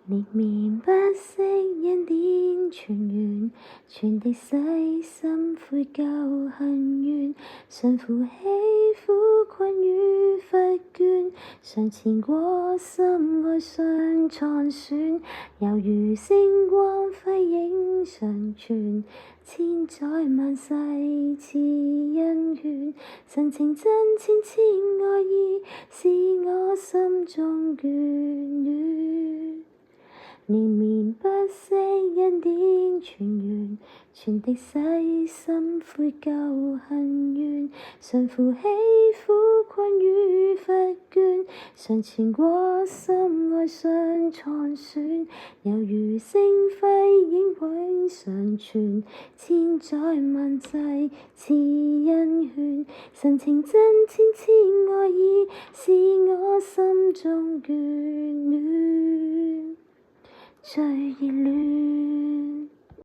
連綿不息恩典泉源，傳遞洗心悔舊恨怨，常扶起苦困與乏倦，常纏過深愛上殘存，猶如星光輝映常存，千載萬世賜恩眷，神情真切切愛意，使我心中眷戀。連綿不息恩典泉源，傳遞洗心悔舊恨怨，常扶起苦困與乏倦，常纏過深愛上殘損，猶如星輝映永常存，千載萬世賜恩眷，神情真切切愛意，使我心中眷戀。最熱戀。